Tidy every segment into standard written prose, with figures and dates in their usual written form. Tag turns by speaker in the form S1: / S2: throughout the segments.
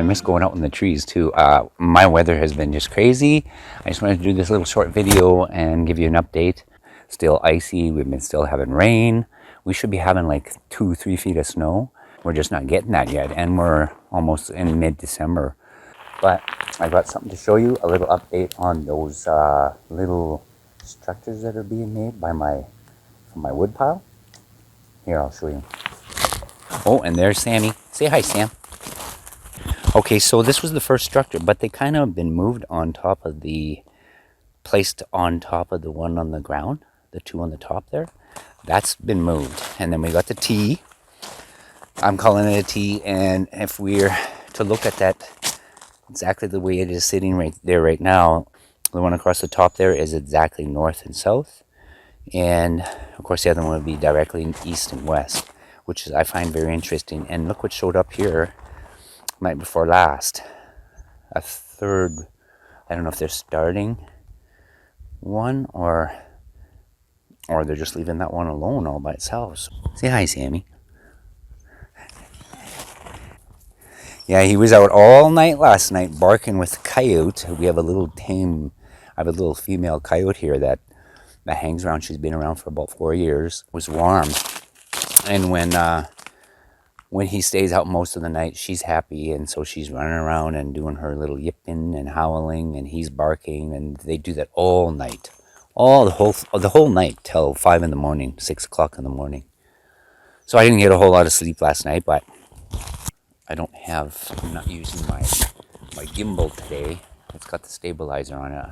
S1: miss going out in the trees too. My weather has been just crazy. I just wanted to do this little short video and give you an update. Still icy. We've been still having rain. We should be having like 2-3 feet of snow. We're just not getting that yet, and we're almost in mid-December. But I got something to show you, a little update on those little structures that are being made by my wood pile. Here, I'll show you. Oh, and there's Sammy. Say hi, Sam. Okay, so this was the first structure, but they kind of been moved on top of placed on top of the one on the ground, the two on the top there. That's been moved. And then we got the T. I'm calling it a T, and if we're to look at that exactly the way it is sitting right there right now, the one across the top there is exactly north and south. And of course the other one would be directly east and west, which is, I find very interesting. And look what showed up here night before last. A third, I don't know if they're starting one or they're just leaving that one alone all by itself. Say hi, Sammy. Yeah, he was out all night last night barking with coyote. We have a little female coyote here that hangs around. She's been around for about 4 years. It was warm. And when he stays out most of the night, she's happy, and so she's running around and doing her little yipping and howling, and he's barking, and they do that all night. The whole night till 5 in the morning, 6 o'clock in the morning. So I didn't get a whole lot of sleep last night, but I'm not using my gimbal today. It's got the stabilizer on it.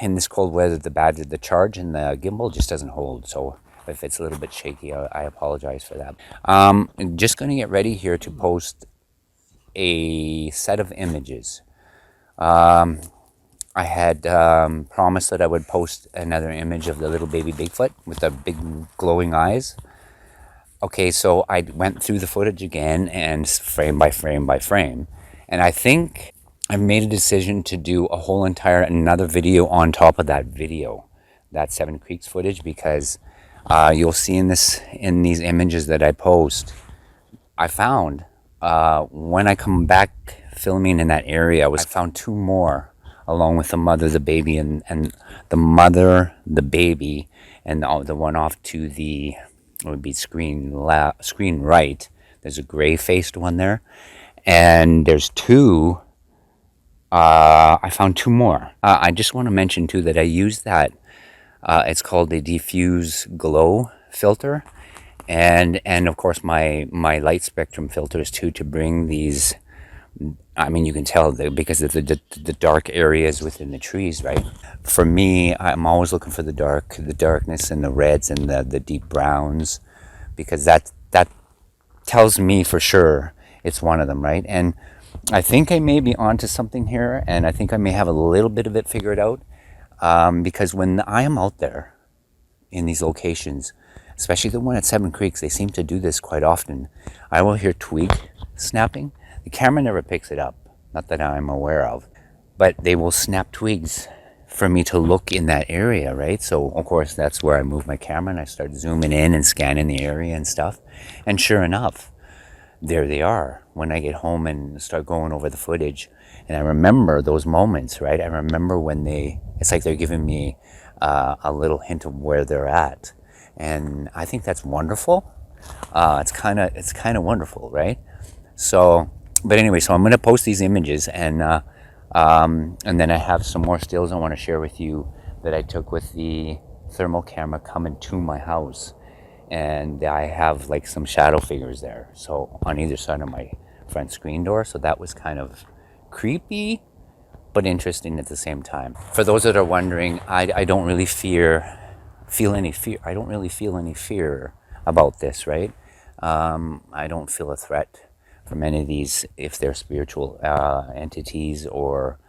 S1: In this cold weather, the charge and the gimbal just doesn't hold. So if it's a little bit shaky, I apologize for that. I'm just going to get ready here to post a set of images. I had promised that I would post another image of the little baby Bigfoot with the big glowing eyes. Okay, so I went through the footage again, and frame by frame by frame, and I think I've made a decision to do a whole another video on top of that video, that Seven Creeks footage, because you'll see in these images that I post, I found when I come back filming in that area, I found 2 more, along with the mother, the baby, and the mother, the baby, and the one off to the, it would be screen right. There's a gray-faced one there, and there's 2. I found 2 more. I just want to mention too that I used that. It's called a diffuse glow filter, and of course my light spectrum filters too, to bring these. I mean, you can tell because of the dark areas within the trees, right? For me, I'm always looking for the darkness and the reds and the deep browns, because that tells me for sure it's one of them, right? And I think I may be onto something here, and I think I may have a little bit of it figured out, because when I am out there in these locations, especially the one at Seven Creeks, they seem to do this quite often. I will hear twig snapping. The camera never picks it up, not that I'm aware of, but they will snap twigs for me to look in that area, right? So of course that's where I move my camera and I start zooming in and scanning the area and stuff. And sure enough, there they are when I get home and start going over the footage. And I remember those moments, right? I remember when it's like they're giving me a little hint of where they're at. And I think that's wonderful. It's kind of wonderful, right? So, but anyway, so I'm going to post these images, and then I have some more stills I want to share with you that I took with the thermal camera coming to my house. And I have like some shadow figures there, so on either side of my front screen door. So that was kind of creepy, but interesting at the same time. For those that are wondering, I don't really feel any fear. I don't really feel any fear about this, right? I don't feel a threat from any of these, if they're spiritual entities or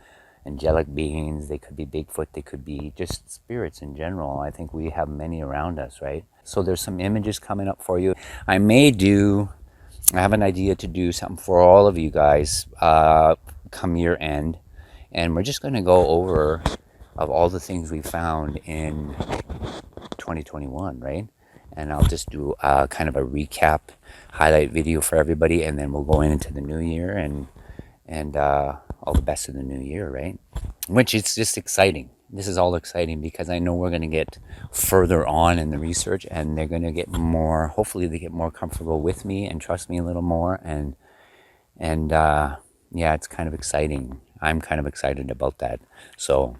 S1: angelic beings. They could be Bigfoot, they could be just spirits in general. I think we have many around us, right? So there's some images coming up for you. I have an idea to do something for all of you guys come year end, and we're just going to go over of all the things we found in 2021, right? and I'll just do kind of a recap highlight video for everybody, and then we'll go into the new year and all the best of the new year, right? Which it's just exciting. This is all exciting because I know we're going to get further on in the research, and they're going to get more. Hopefully, they get more comfortable with me and trust me a little more, and yeah, it's kind of exciting. I'm kind of excited about that. So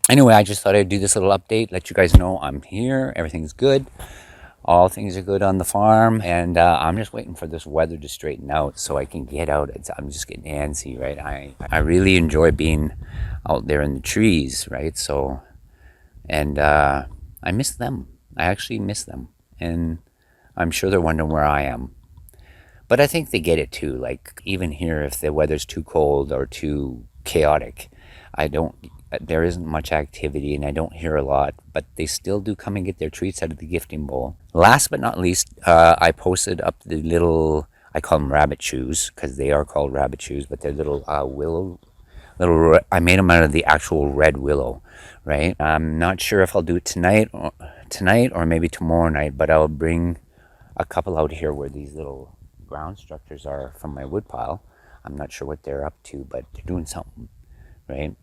S1: anyway, I just thought I'd do this little update, let you guys know I'm here. Everything's good. All things are good on the farm, and I'm just waiting for this weather to straighten out so I can get out. I'm just getting antsy, right? I really enjoy being out there in the trees, right? So, and I miss them. I actually miss them, and I'm sure they're wondering where I am. But I think they get it too. Like even here, if the weather's too cold or too chaotic, I don't. There isn't much activity, and I don't hear a lot. But they still do come and get their treats out of the gifting bowl. Last but not least, I posted up the little. I call them rabbit shoes because they are called rabbit shoes, but they're little willow. I made them out of the actual red willow, right? I'm not sure if I'll do it tonight or maybe tomorrow night, but I'll bring a couple out here where these little ground structures are from my wood pile. I'm not sure what they're up to, but they're doing something, right?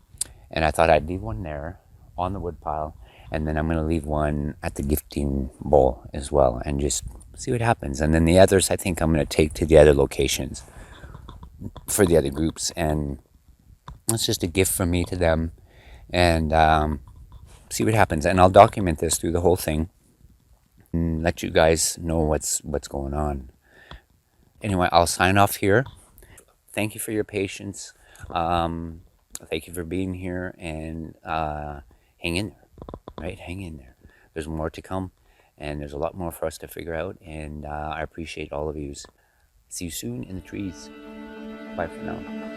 S1: And I thought I'd leave one there on the wood pile, and then I'm going to leave one at the gifting bowl as well, and just see what happens. And then the others, I think I'm going to take to the other locations for the other groups, and it's just a gift from me to them, and see what happens. And I'll document this through the whole thing and let you guys know what's going on. Anyway, I'll sign off here. Thank you for your patience. Thank you for being here, and hang in there, right? Hang in there. There's more to come, and there's a lot more for us to figure out, and I appreciate all of you. See you soon in the trees. Bye for now.